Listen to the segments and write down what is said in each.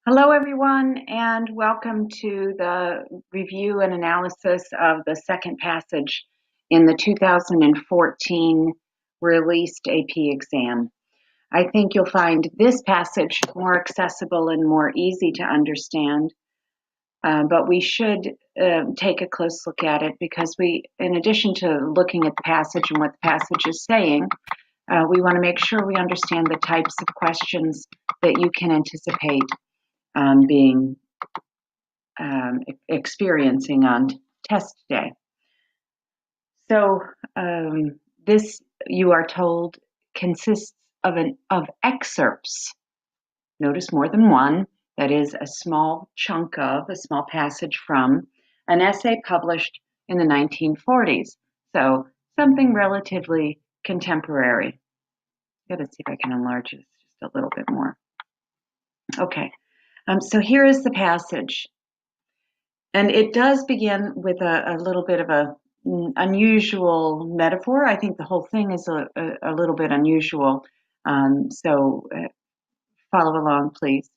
Hello, everyone, and welcome to the review and analysis of the second passage in the 2014 released AP exam. I think you'll find this passage more accessible and more easy to understand, but we should take a close look at it because in addition to looking at the passage and what the passage is saying, we want to make sure we understand the types of questions that you can anticipate being experiencing on test day. So this, you are told, consists of excerpts. Notice more than one. That is a small chunk of, a small passage from an essay published in the 1940s. So something relatively contemporary. Got to see if I can enlarge this just a little bit more. Okay, so here is the passage. And it does begin with a little bit of a unusual metaphor. I think the whole thing is a little bit unusual. So follow along, please.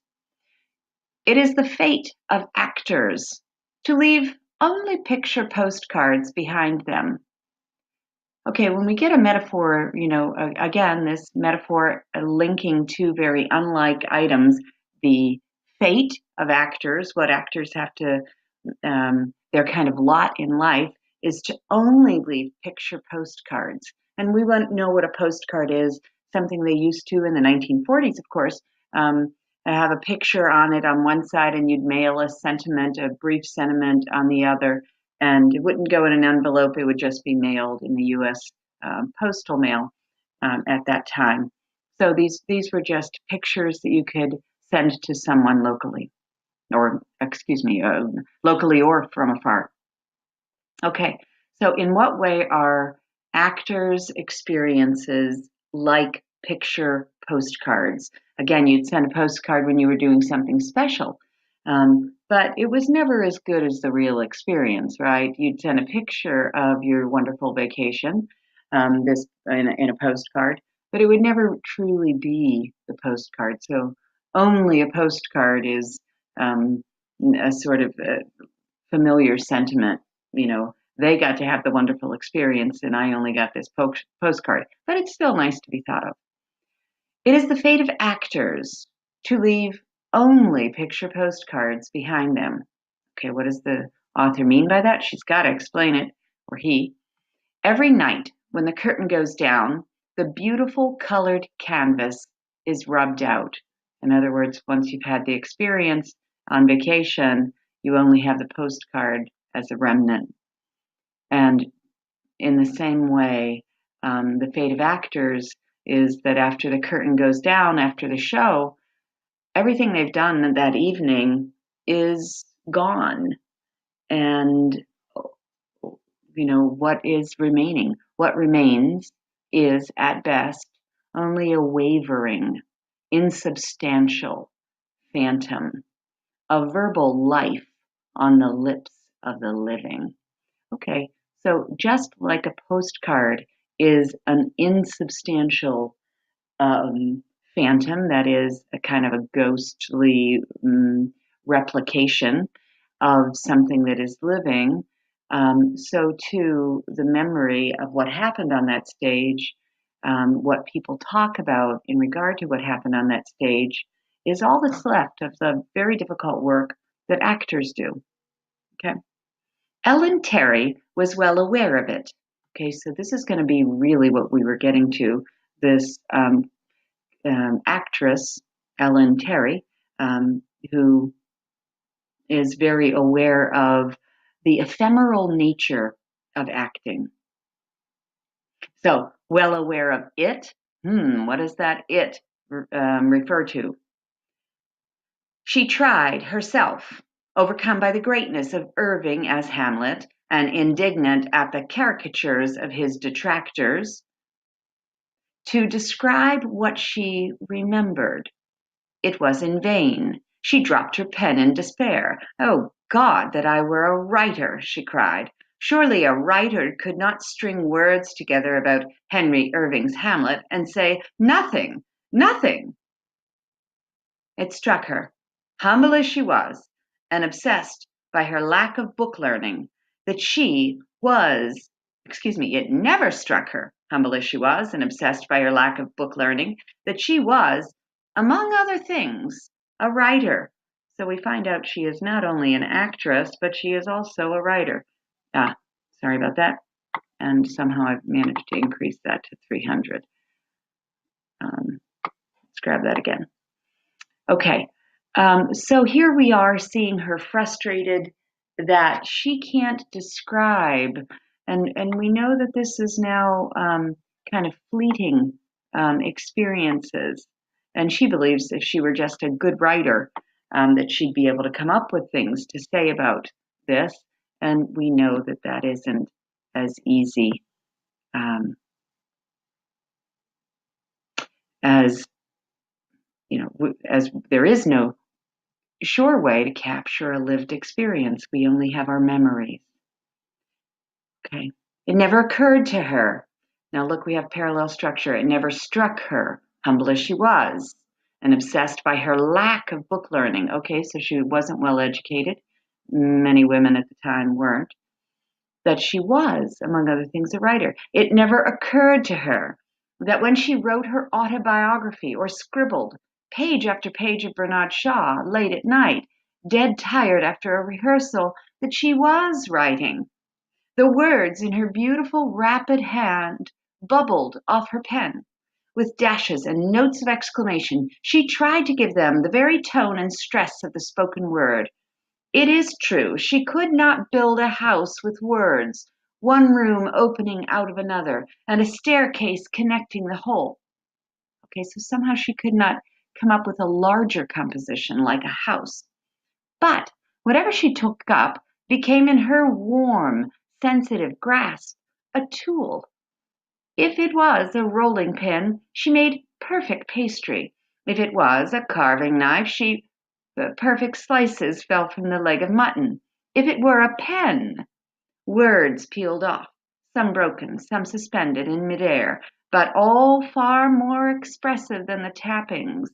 It is the fate of actors to leave only picture postcards behind them. Okay, when we get a metaphor, again, this metaphor linking two very unlike items, the fate of actors, what actors have to their kind of lot in life is to only leave picture postcards. And we want to know what a postcard is, something they used to in the 1940s, of course, have a picture on it on one side and you'd mail a sentiment, a brief sentiment on the other, and it wouldn't go in an envelope, it would just be mailed in the U.S. Postal mail at that time. So these were just pictures that you could send to someone locally. Locally or from afar. Okay, so in what way are actors' experiences like picture postcards? Again, you'd send a postcard when you were doing something special, but it was never as good as the real experience, right? You'd send a picture of your wonderful vacation, this in a postcard, but it would never truly be the postcard. So only a postcard is a sort of familiar sentiment. They got to have the wonderful experience and I only got this postcard, but it's still nice to be thought of. It is the fate of actors to leave only picture postcards behind them. Okay, what does the author mean by that? She's got to explain it, or he. Every night when the curtain goes down, the beautiful colored canvas is rubbed out. In other words, once you've had the experience on vacation, you only have the postcard as a remnant. And in the same way, the fate of actors is that after the curtain goes down, after the show, everything they've done that evening is gone. And, what is remaining? What remains is, at best, only a wavering, insubstantial phantom, a verbal life on the lips of the living. Okay, so just like a postcard is an insubstantial phantom, that is a kind of a ghostly replication of something that is living, so too the memory of what happened on that stage, what people talk about in regard to what happened on that stage, is all that's left of the very difficult work that actors do. Okay. Ellen Terry was well aware of it. Okay, so this is going to be really what we were getting to. This actress, Ellen Terry, who is very aware of the ephemeral nature of acting. So, well aware of it. What does that it refer to? She tried herself, overcome by the greatness of Irving as Hamlet and indignant at the caricatures of his detractors, to describe what she remembered. It was in vain. She dropped her pen in despair. "Oh, God, that I were a writer," she cried. "Surely a writer could not string words together about Henry Irving's Hamlet and say nothing, nothing." It struck her. humble as she was, and obsessed by her lack of book learning, that she was, it never struck her, humble as she was, and obsessed by her lack of book learning, that she was, among other things, a writer. So we find out she is not only an actress, but she is also a writer. Sorry about that. And somehow I've managed to increase that to 300. Let's grab that again. Okay, so here we are seeing her frustrated that she can't describe, and we know that this is now kind of fleeting experiences, and she believes if she were just a good writer, that she'd be able to come up with things to say about this, and we know that that isn't as easy as as there is no sure way to capture a lived experience. We only have our memories. Okay. It never occurred to her. Now look, we have parallel structure. It never struck her, humble as she was, and obsessed by her lack of book learning. Okay, so she wasn't well educated. Many women at the time weren't. That she was, among other things, a writer. It never occurred to her that when she wrote her autobiography or scribbled page after page of Bernard Shaw late at night, dead tired after a rehearsal, that she was writing. The words in her beautiful, rapid hand bubbled off her pen. With dashes and notes of exclamation, she tried to give them the very tone and stress of the spoken word. It is true, she could not build a house with words, one room opening out of another, and a staircase connecting the whole. Okay, so somehow she could not come up with a larger composition like a house. But whatever she took up became in her warm, sensitive grasp a tool. If it was a rolling pin, she made perfect pastry. If it was a carving knife, perfect slices fell from the leg of mutton. If it were a pen, words peeled off, some broken, some suspended in midair, but all far more expressive than the tappings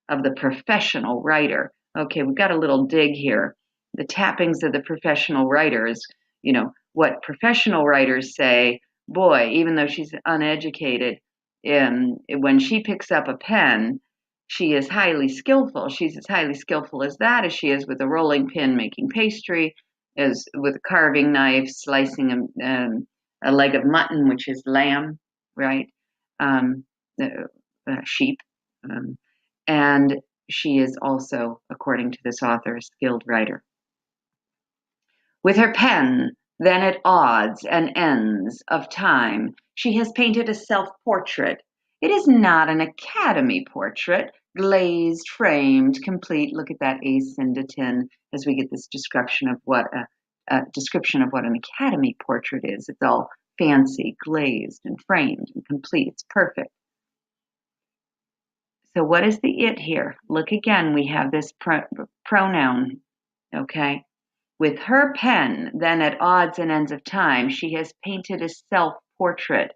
of the professional writer. Okay, we've got a little dig here. The tappings of the professional writers, what professional writers say, boy, even though she's uneducated, when she picks up a pen, she is highly skillful. She's as highly skillful as that as she is with a rolling pin making pastry, as with a carving knife slicing a leg of mutton, which is lamb, right? Sheep. And she is also, according to this author, a skilled writer. With her pen, then at odds and ends of time, she has painted a self-portrait. It is not an academy portrait, glazed, framed, complete. Look at that asyndeton as we get this description of what an academy portrait is. It's all fancy, glazed, and framed, and complete. It's perfect. So what is the it here? Look again, we have this pronoun, okay? With her pen, then at odds and ends of time, she has painted a self-portrait.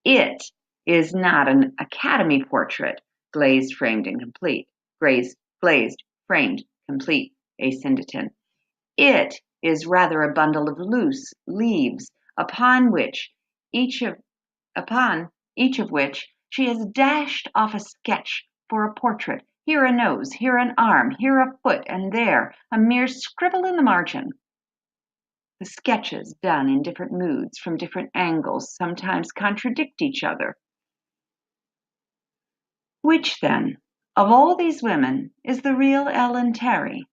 It is not an academy portrait, glazed, framed, and complete. Glazed, framed, complete, asyndeton. It is rather a bundle of loose leaves upon each of which she has dashed off a sketch for a portrait. Here a nose, here an arm, here a foot, and there a mere scribble in the margin. The sketches, done in different moods, from different angles, sometimes contradict each other. Which, then, of all these women, is the real Ellen Terry?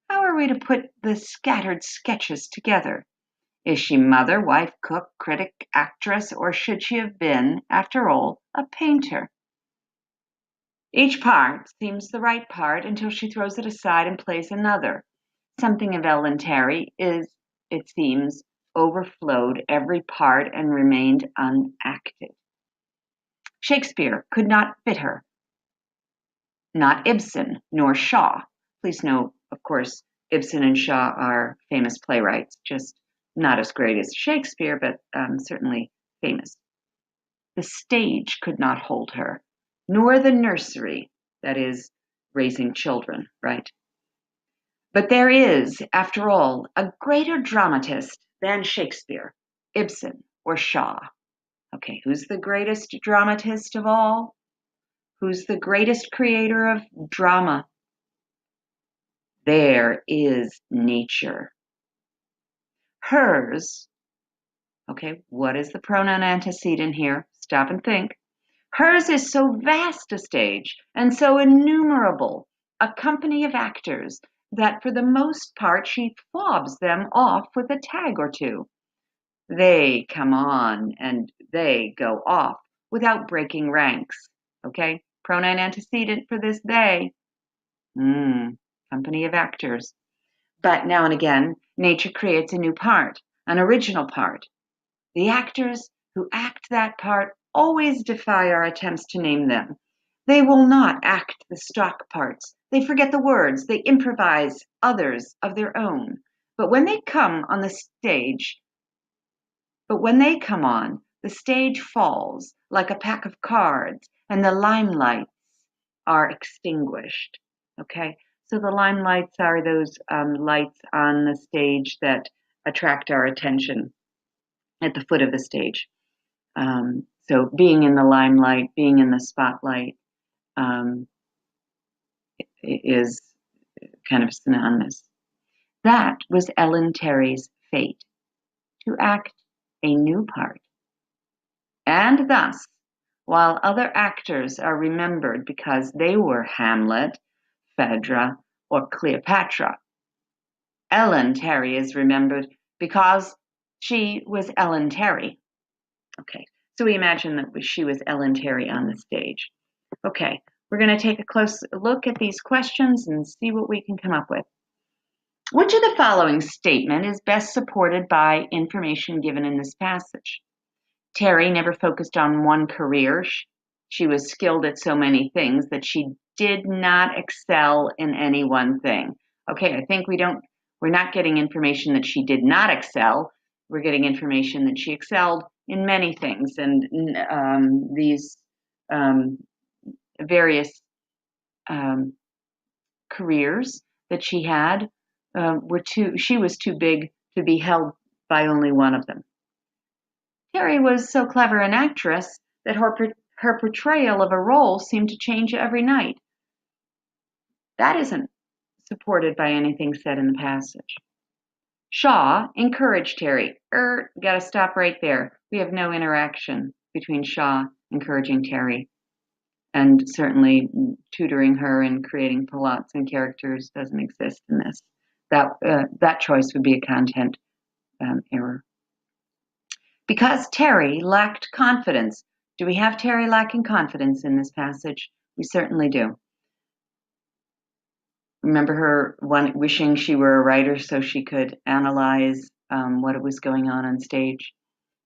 How are we to put the scattered sketches together? Is she mother, wife, cook, critic, actress, or should she have been, after all, a painter? Each part seems the right part until she throws it aside and plays another. Something of Ellen Terry is, it seems, overflowed every part and remained unacted. Shakespeare could not fit her. Not Ibsen, nor Shaw. Please note, of course, Ibsen and Shaw are famous playwrights, just not as great as Shakespeare, but certainly famous. The stage could not hold her, nor the nursery, that is, raising children, right? But there is, after all, a greater dramatist than Shakespeare, Ibsen, or Shaw. Okay, who's the greatest dramatist of all? Who's the greatest creator of drama? There is nature. Hers, okay, what is the pronoun antecedent here? Stop and think. Hers is so vast a stage and so innumerable a company of actors that for the most part she fobs them off with a tag or two. They come on and they go off without breaking ranks. Okay, pronoun antecedent for this they. Company of actors. But now and again, nature creates a new part, an original part. The actors who act that part always defy our attempts to name them. They will not act the stock parts. They forget the words. They improvise others of their own. But when they come on, the stage falls like a pack of cards and the limelights are extinguished. Okay? So the limelights are those lights on the stage that attract our attention at the foot of the stage. So being in the limelight, being in the spotlight is kind of synonymous. That was Ellen Terry's fate, to act a new part. And thus, while other actors are remembered because they were Hamlet, Phaedra, or Cleopatra, Ellen Terry is remembered because she was Ellen Terry. Okay, so we imagine that she was Ellen Terry on the stage. Okay, we're going to take a close look at these questions and see what we can come up with. Which of the following statement is best supported by information given in this passage? Terry never focused on one career. She was skilled at so many things that she did not excel in any one thing. Okay, I think we're not getting information that she did not excel. We're getting information that she excelled in many things, and these various careers that she had she was too big to be held by only one of them. Terry was so clever an actress that her portrayal of a role seemed to change every night. That isn't supported by anything said in the passage. Shaw encouraged Terry. Gotta stop right there. We have no interaction between Shaw encouraging Terry, and certainly tutoring her and creating plots and characters doesn't exist in this. That choice would be a content error. Because Terry lacked confidence. Do we have Terry lacking confidence in this passage? We certainly do. Remember her wishing she were a writer so she could analyze what was going on stage?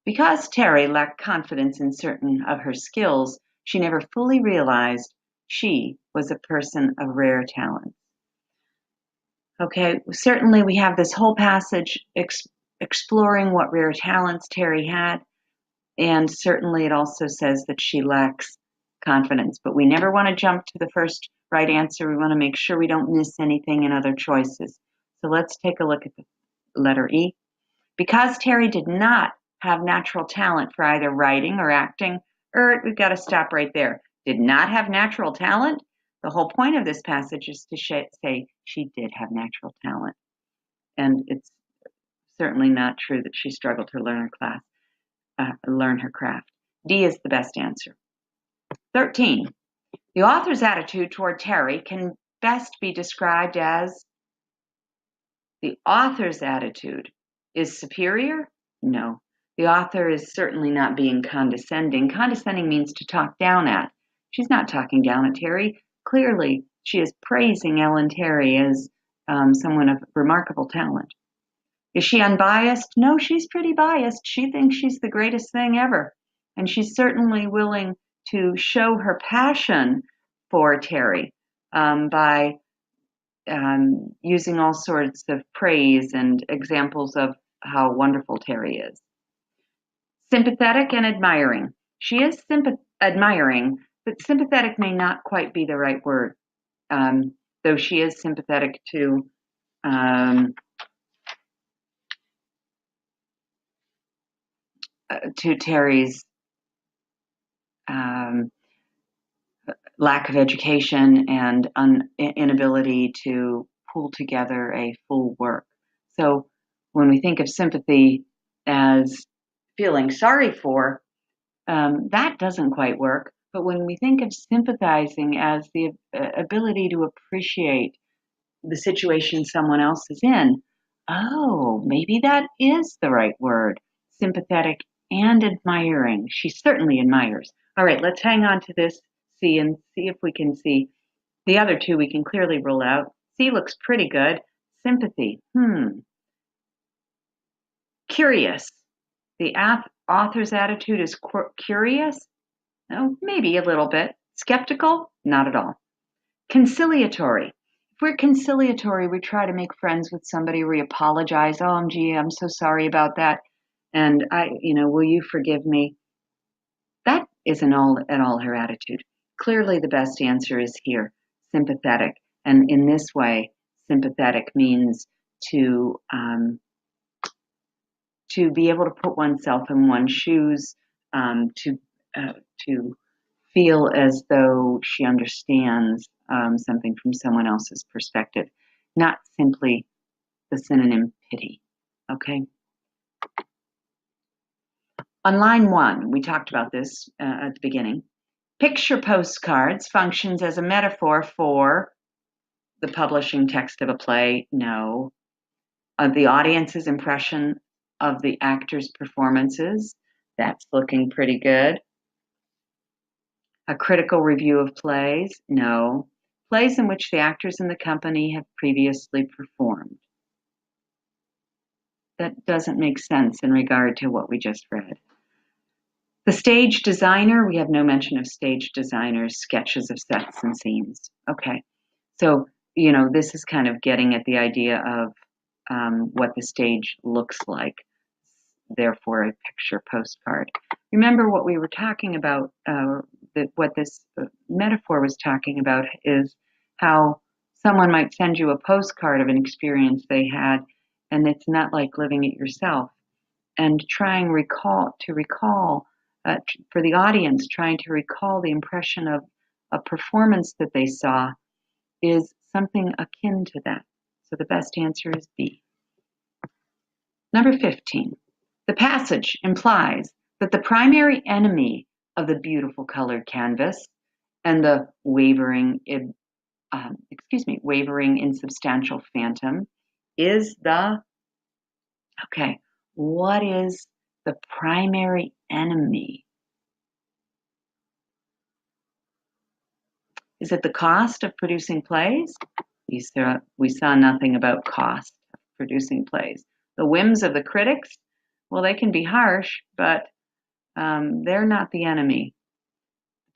Because Terry lacked confidence in certain of her skills, she never fully realized she was a person of rare talent. Okay, certainly we have this whole passage exploring what rare talents Terry had, and certainly it also says that she lacks confidence, but we never want to jump to the first right answer. We want to make sure we don't miss anything in other choices. So let's take a look at the letter E. Because Terry did not have natural talent for either writing or acting, we've got to stop right there. Did not have natural talent? The whole point of this passage is to say she did have natural talent. And it's certainly not true that she struggled to learn her craft. D is the best answer. 13. The author's attitude toward Terry can best be described as the author's attitude is superior? No. The author is certainly not being condescending. Condescending means to talk down at. She's not talking down at Terry. Clearly, she is praising Ellen Terry as someone of remarkable talent. Is she unbiased? No, she's pretty biased. She thinks she's the greatest thing ever. And she's certainly willing to show her passion for Terry by using all sorts of praise and examples of how wonderful Terry is. Sympathetic and admiring. She is admiring, but sympathetic may not quite be the right word, though she is sympathetic to to Terry's lack of education and inability to pull together a full work. So when we think of sympathy as feeling sorry for, that doesn't quite work. But when we think of sympathizing as the ability to appreciate the situation someone else is in, oh, maybe that is the right word. Sympathetic and admiring. She certainly admires. All right, let's hang on to this C and see if we can see. The other two we can clearly rule out. C looks pretty good. Sympathy. Curious. The author's attitude is curious? No, maybe a little bit. Skeptical? Not at all. Conciliatory. If we're conciliatory, we try to make friends with somebody, we apologize. Oh, gee, I'm so sorry about that. And will you forgive me? That isn't at all her attitude. Clearly, the best answer is here, sympathetic. And in this way, sympathetic means to be able to put oneself in one's shoes, to feel as though she understands something from someone else's perspective, not simply the synonym pity. Okay. On line 1, we talked about this at the beginning. Picture postcards functions as a metaphor for the publishing text of a play. No. The audience's impression of the actor's performances. That's looking pretty good. A critical review of plays? No. Plays in which the actors in the company have previously performed. That doesn't make sense in regard to what we just read. The stage designer, we have no mention of stage designers, sketches of sets and scenes. Okay, so, this is kind of getting at the idea of what the stage looks like, therefore a picture postcard. Remember what we were talking about, what this metaphor was talking about is how someone might send you a postcard of an experience they had, and it's not like living it yourself. And to recall, for the audience, trying to recall the impression of a performance that they saw is something akin to that. So the best answer is B. Number 15. The passage implies that the primary enemy of the beautiful colored canvas and the wavering insubstantial phantom is what is the primary enemy? Is it the cost of producing plays? We saw nothing about cost of producing plays. The whims of the critics? Well, they can be harsh, but they're not the enemy.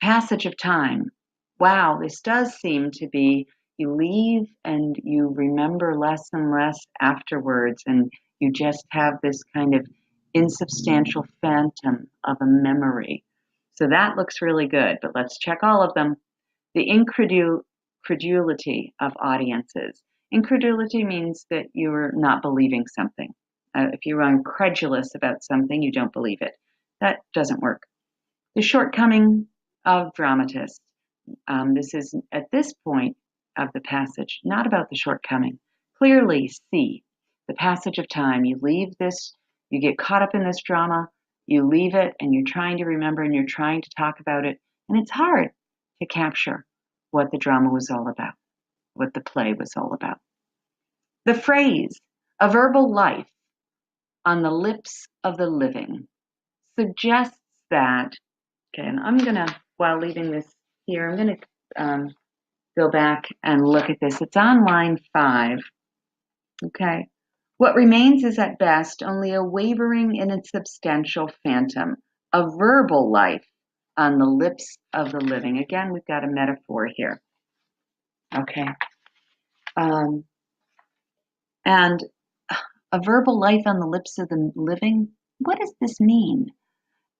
Passage of time. Wow, this does seem to be, you leave and you remember less and less afterwards, and you just have this kind of insubstantial phantom of a memory. So that looks really good, but let's check all of them. The incredulity of audiences. Incredulity means that you're not believing something. If you're incredulous about something, you don't believe it. That doesn't work. The shortcoming of dramatists. This is, at this point of the passage, not about the shortcoming. Clearly, C, the passage of time. You leave this, you get caught up in this drama, you leave it, and you're trying to remember, and you're trying to talk about it, and it's hard to capture what the drama was all about, what the play was all about. The phrase, a verbal life on the lips of the living, suggests that, okay, and I'm going to, while leaving this here, I'm going to go back and look at this. It's on line 5, okay? What remains is at best only a wavering and insubstantial phantom, a verbal life on the lips of the living. Again, we've got a metaphor here, okay? And a verbal life on the lips of the living, what does this mean?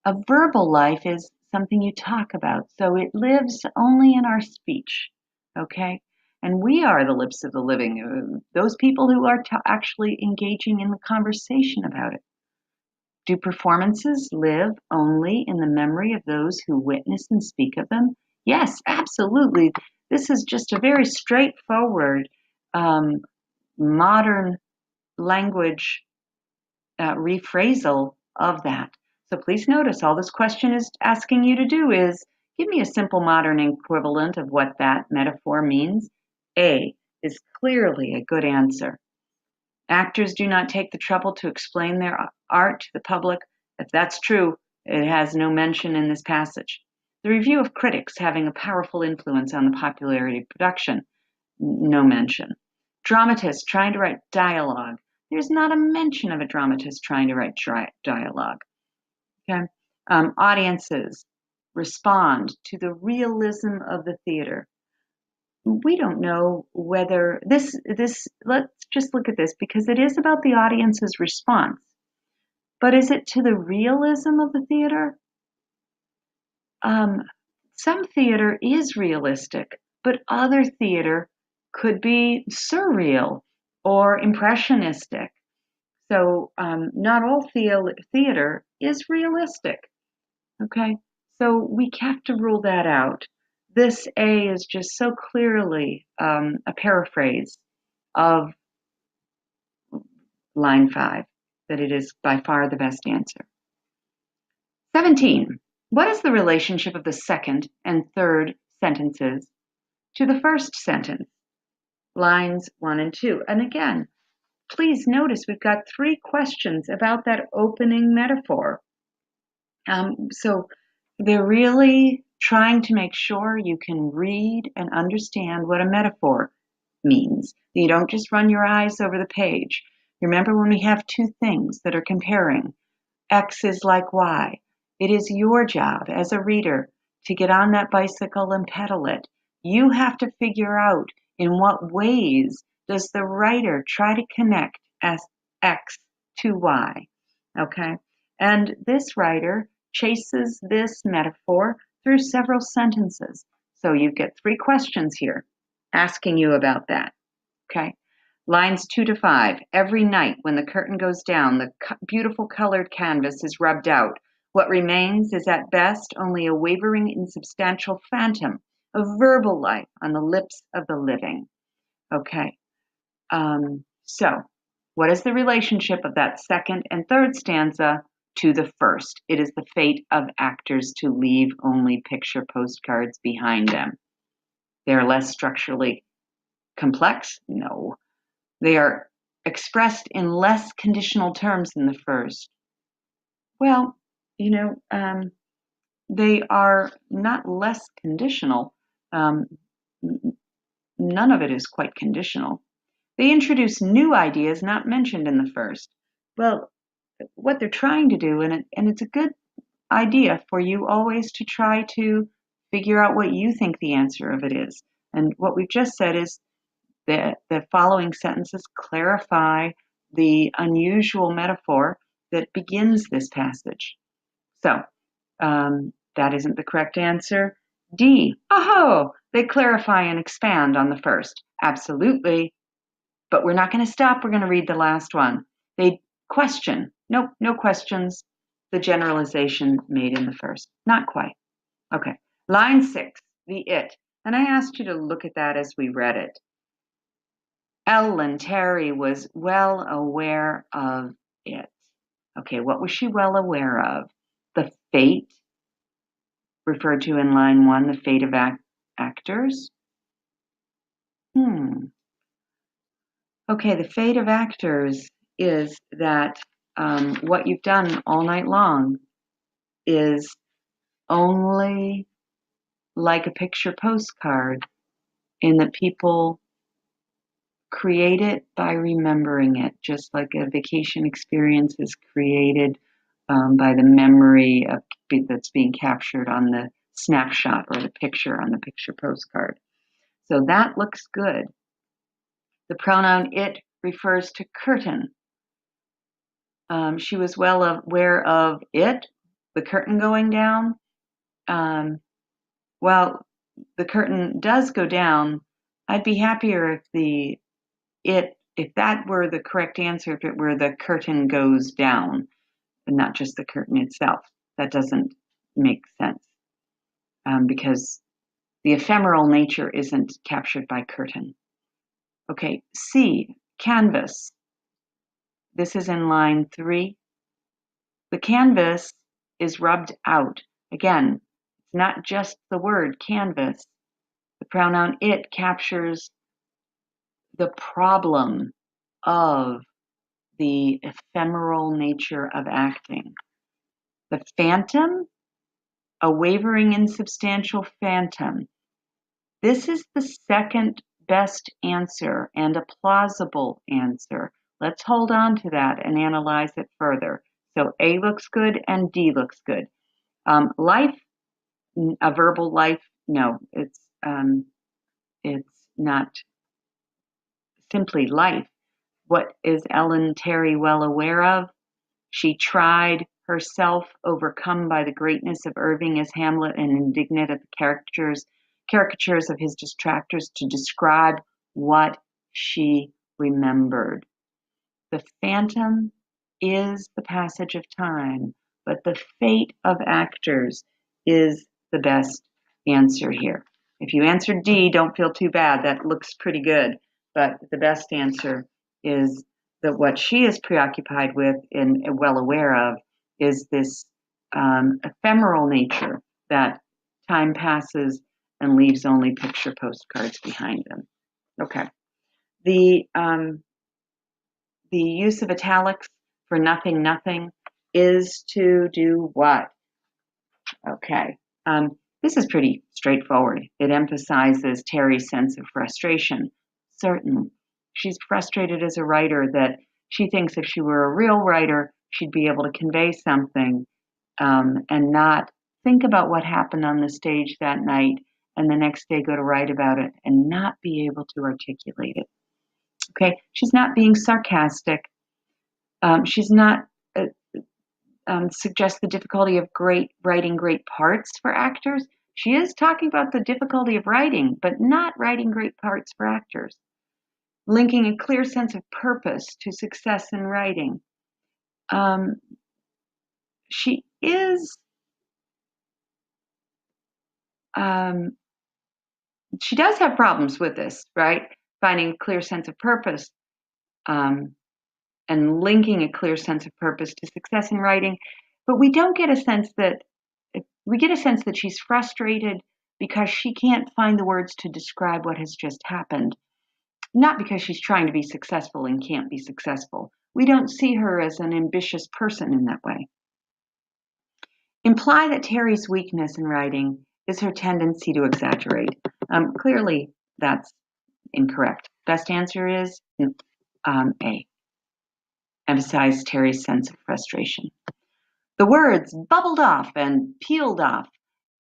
A verbal life is something you talk about, so it lives only in our speech, okay? And we are the lips of the living, those people who are actually engaging in the conversation about it. Do performances live only in the memory of those who witness and speak of them? Yes, absolutely. This is just a very straightforward, modern language rephrasal of that. So please notice all this question is asking you to do is give me a simple modern equivalent of what that metaphor means. A is clearly a good answer. Actors do not take the trouble to explain their art to the public. If that's true, it has no mention in this passage. The review of critics having a powerful influence on the popularity of production, no mention. Dramatists trying to write dialogue. There's not a mention of a dramatist trying to write dialogue. Okay? Audiences respond to the realism of the theater. We don't know whether this, let's just look at this because it is about the audience's response. But is it to the realism of the theater? Some theater is realistic, but other theater could be surreal or impressionistic. So not all theater is realistic. Okay, so we have to rule that out. This A is just so clearly a paraphrase of line 5 that it is by far the best answer. 17. What is the relationship of the second and third sentences to the first sentence? Lines 1 and 2. And again, please notice we've got 3 questions about that opening metaphor. So they're really trying to make sure you can read and understand what a metaphor means. You don't just run your eyes over the page. Remember when we have 2 things that are comparing, X is like Y. It is your job as a reader to get on that bicycle and pedal it. You have to figure out in what ways does the writer try to connect X to Y, okay? And this writer chases this metaphor through several sentences. So you get 3 questions here asking you about that, okay? Lines 2 to 5. Every night when the curtain goes down, the beautiful colored canvas is rubbed out. What remains is at best only a wavering, insubstantial phantom of verbal life on the lips of the living. Okay. So what is the relationship of that second and third stanza to the first? It is the fate of actors to leave only picture postcards behind them. They are less structurally complex? No. They are expressed in less conditional terms than the first. Well, they are not less conditional. None of it is quite conditional. They introduce new ideas not mentioned in the first. Well, what they're trying to do, and it's a good idea for you always to try to figure out what you think the answer of it is. And what we've just said is that the following sentences clarify the unusual metaphor that begins this passage. So that isn't the correct answer. D, they clarify and expand on the first. Absolutely. But we're not going to stop. We're going to read the last one. They question. Nope, no questions. The generalization made in the first. Not quite. Okay. Line 6, the it. And I asked you to look at that as we read it. Ellen Terry was well aware of it. Okay, what was she well aware of? The fate referred to in line 1, the fate of actors. Okay, the fate of actors is that what you've done all night long is only like a picture postcard in that people create it by remembering it, just like a vacation experience is created by the memory that's being captured on the snapshot or the picture on the picture postcard. So that looks good. The pronoun it refers to curtain. She was well aware of it, the curtain going down. Well, the curtain does go down I'd be happier if that were the correct answer, if it were the curtain goes down, and not just the curtain itself. That doesn't make sense because the ephemeral nature isn't captured by curtain. Okay, C, canvas. This is in line 3. The canvas is rubbed out. Again, it's not just the word canvas. The pronoun it captures the problem of the ephemeral nature of acting. The phantom, a wavering, insubstantial phantom. This is the second best answer and a plausible answer. Let's hold on to that and analyze it further. So A looks good and D looks good. Life, a verbal life, no, it's not simply life. What is Ellen Terry well aware of? She tried herself, overcome by the greatness of Irving as Hamlet and indignant at the caricatures of his detractors, to describe what she remembered. The phantom is the passage of time, but the fate of actors is the best answer here. If you answered D, don't feel too bad. That looks pretty good. But the best answer is that what she is preoccupied with and well aware of is this ephemeral nature that time passes and leaves only picture postcards behind them. Okay. The use of italics for nothing, nothing is to do what? Okay. This is pretty straightforward. It emphasizes Terry's sense of frustration. Certain. She's frustrated as a writer that she thinks if she were a real writer, she'd be able to convey something and not think about what happened on the stage that night and the next day go to write about it and not be able to articulate it. Okay, she's not being sarcastic. She's not suggests the difficulty of writing great parts for actors. She is talking about the difficulty of writing, but not writing great parts for actors. Linking a clear sense of purpose to success in writing. She is. She does have problems with this, right? Finding a clear sense of purpose and linking a clear sense of purpose to success in writing. But we don't get a sense that she's frustrated because she can't find the words to describe what has just happened. Not because she's trying to be successful and can't be successful. We don't see her as an ambitious person in that way. Imply that Terry's weakness in writing is her tendency to exaggerate. Clearly, that's incorrect. Best answer is A. Emphasize Terry's sense of frustration. The words bubbled off and peeled off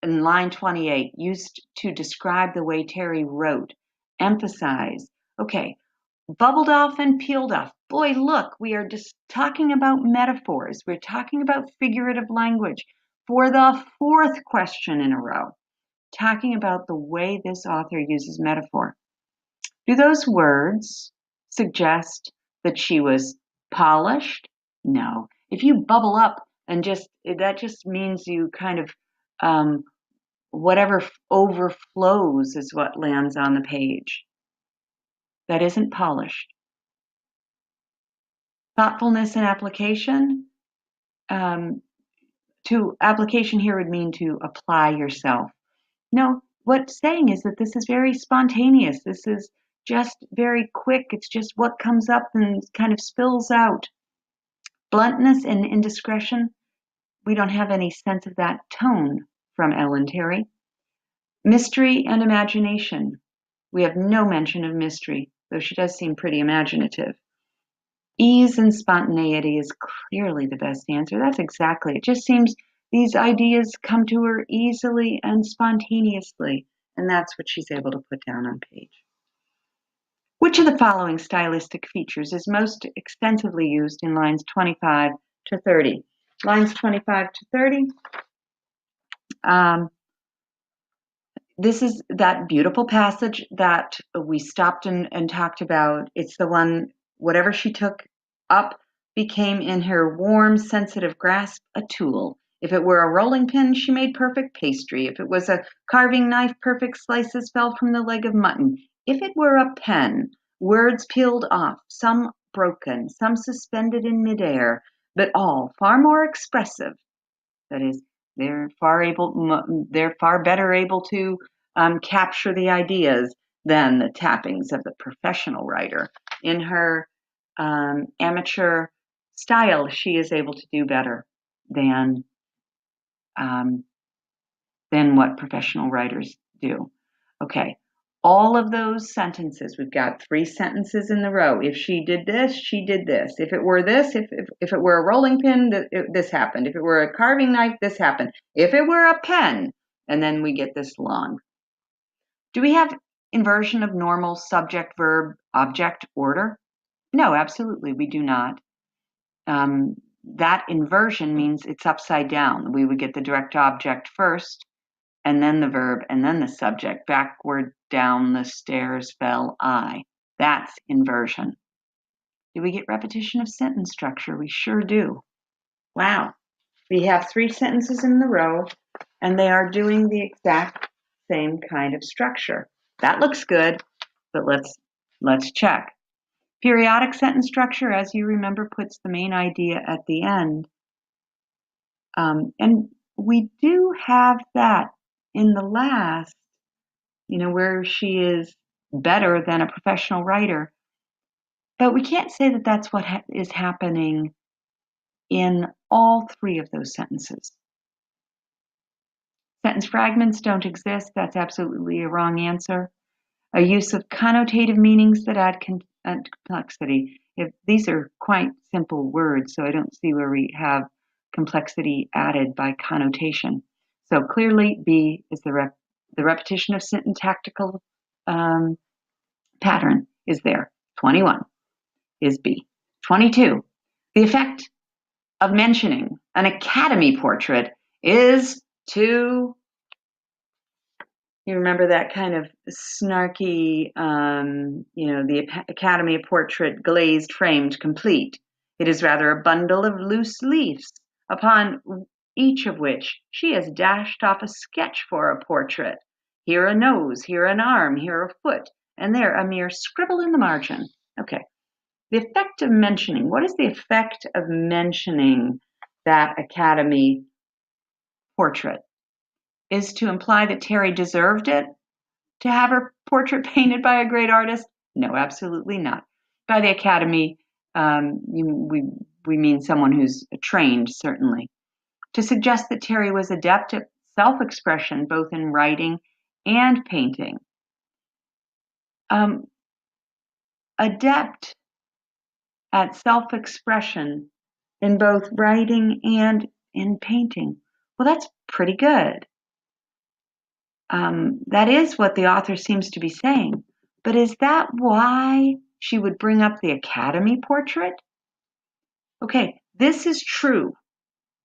in line 28 used to describe the way Terry wrote. Emphasize. Okay, bubbled off and peeled off. Boy, look, we are just talking about metaphors. We're talking about figurative language for the 4th question in a row, talking about the way this author uses metaphor. Do those words suggest that she was polished? No. If you bubble up and that just means you kind of whatever overflows is what lands on the page. That isn't polished. Thoughtfulness and application. To application here would mean to apply yourself. No, what's saying is that this is very spontaneous. This is just very quick. It's just what comes up and kind of spills out. Bluntness and indiscretion. We don't have any sense of that tone from Ellen Terry. Mystery and imagination. We have no mention of mystery, though she does seem pretty imaginative. Ease and spontaneity is clearly the best answer. That's exactly. It just seems these ideas come to her easily and spontaneously, and that's what she's able to put down on page. Which of the following stylistic features is most extensively used in lines 25 to 30? Lines 25 to 30. this is that beautiful passage that we stopped and talked about. It's the one, whatever she took up became in her warm, sensitive grasp a tool. If it were a rolling pin, she made perfect pastry. If it was a carving knife, perfect slices fell from the leg of mutton. If it were a pen, words peeled off, some broken, some suspended in midair, but all far more expressive. That is, they're far better able to capture the ideas than the tappings of the professional writer. In her amateur style, she is able to do better than um, what professional writers do. Okay, all of those sentences, we've got 3 sentences in the row. If she did this, she did this. If it were this, if it were a rolling pin, this happened. If it were a carving knife, this happened. If it were a pen, and then we get this long. Do we have inversion of normal subject, verb, object order? No, absolutely, we do not. That inversion means it's upside down. We would get the direct object first, and then the verb, and then the subject. Backward down the stairs fell I. That's inversion. Do we get repetition of sentence structure? We sure do. Wow. We have 3 sentences in the row, and they are doing the exact same kind of structure. That looks good, but let's check. Periodic sentence structure, as you remember, puts the main idea at the end. And we do have that in the last, where she is better than a professional writer. But we can't say that that's what is happening in all 3 of those sentences. Sentence fragments don't exist. That's absolutely a wrong answer. A use of connotative meanings that add complexity. These are quite simple words, so I don't see where we have complexity added by connotation. So clearly, B is the repetition of syntactical pattern is there. 21 is B. 22, the effect of mentioning an Academy portrait is to, you remember that kind of snarky, the Academy portrait glazed, framed, complete. It is rather a bundle of loose leaves, upon each of which she has dashed off a sketch for a portrait. Here a nose, here an arm, here a foot, and there a mere scribble in the margin. Okay. The effect of mentioning. What is the effect of mentioning that Academy portrait? Is to imply that Terry deserved it to have her portrait painted by a great artist? No, absolutely not. By the Academy, we mean someone who's trained, certainly. To suggest that Terry was adept at self-expression, both in writing and painting. Adept at self-expression in both writing and in painting. Well, that's pretty good. That is what the author seems to be saying. But is that why she would bring up the Academy portrait? Okay, this is true,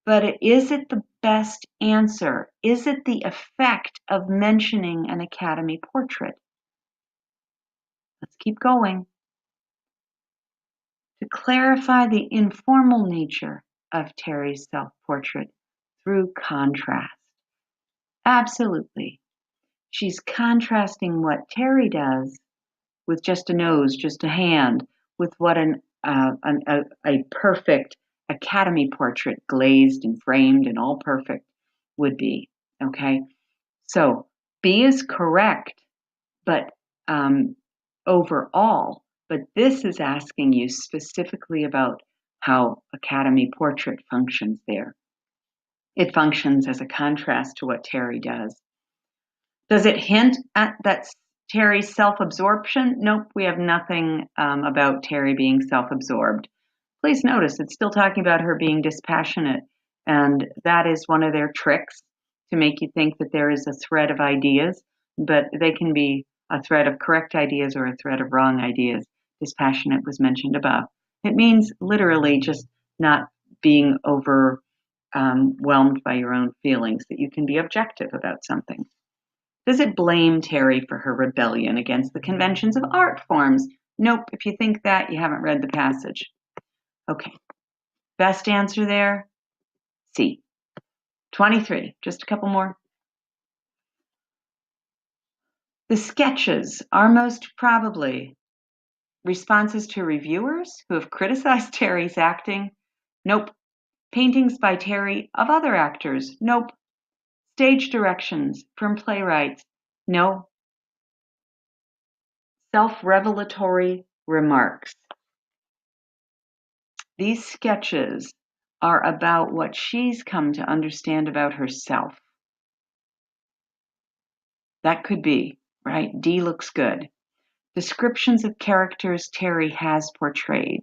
but is it the best answer? Is it the effect of mentioning an Academy portrait? Let's keep going. To clarify the informal nature of Terry's self-portrait through contrast. Absolutely. She's contrasting what Terry does with just a nose, just a hand, with what a perfect Academy portrait, glazed and framed and all perfect, would be. Okay, so B is correct, but overall. But this is asking you specifically about how Academy portrait functions there. It functions as a contrast to what Terry does. Does it hint at that Terry's self-absorption? Nope, we have nothing about Terry being self-absorbed. Please notice it's still talking about her being dispassionate, and that is one of their tricks to make you think that there is a thread of ideas, but they can be a thread of correct ideas or a thread of wrong ideas. Dispassionate was mentioned above. It means literally just not being overwhelmed by your own feelings, that you can be objective about something. Does it blame Terry for her rebellion against the conventions of art forms? Nope. If you think that, you haven't read the passage. Okay. Best answer there? C. 23. Just a couple more. The sketches are most probably responses to reviewers who have criticized Terry's acting? Nope. Paintings by Terry of other actors? Nope. Stage directions from playwrights? No. Self-revelatory remarks. These sketches are about what she's come to understand about herself. That could be, right? D looks good. Descriptions of characters Terry has portrayed.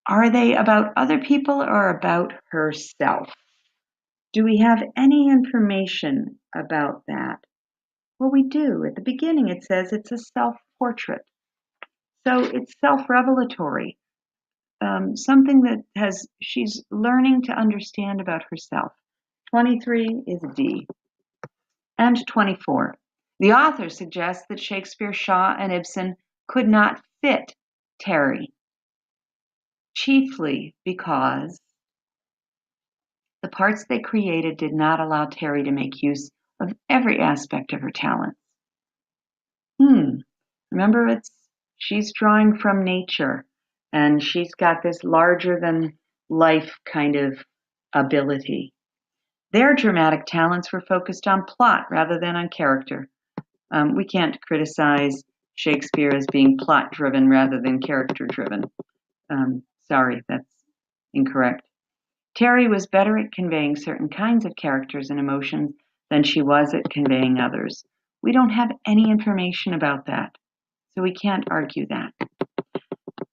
Are they about other people or about herself? Do we have any information about that? Well, we do. At the beginning, it says it's a self-portrait. So it's self-revelatory, something that she's learning to understand about herself. 23 is D. And 24. The author suggests that Shakespeare, Shaw, and Ibsen could not fit Terry, chiefly because the parts they created did not allow Terry to make use of every aspect of her talents. Remember, she's drawing from nature, and she's got this larger than life kind of ability. Their dramatic talents were focused on plot rather than on character. We can't criticize Shakespeare as being plot driven rather than character driven. Sorry, that's incorrect. Terry was better at conveying certain kinds of characters and emotions than she was at conveying others. We don't have any information about that, so we can't argue that.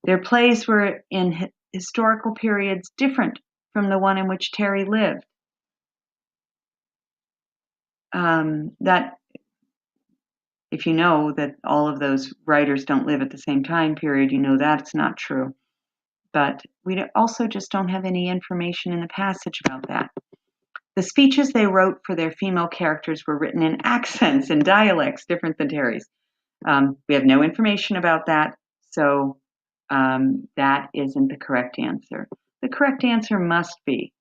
Their plays were in historical periods different from the one in which Terry lived. That if you know that all of those writers don't live at the same time period, you know that's not true. But we also just don't have any information in the passage about that. The speeches they wrote for their female characters were written in accents and dialects different than Terry's. We have no information about that, so that isn't the correct answer. The correct answer must be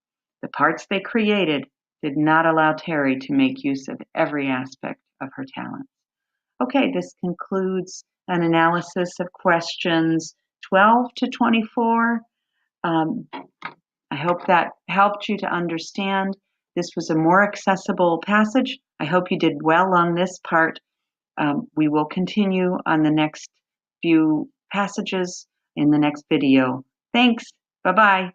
the parts they created did not allow Terry to make use of every aspect of her talent. Okay, this concludes an analysis of questions 12 to 24. I hope that helped you to understand. This was a more accessible passage. I hope you did well on this part. We will continue on the next few passages in the next video. Thanks. Bye-bye.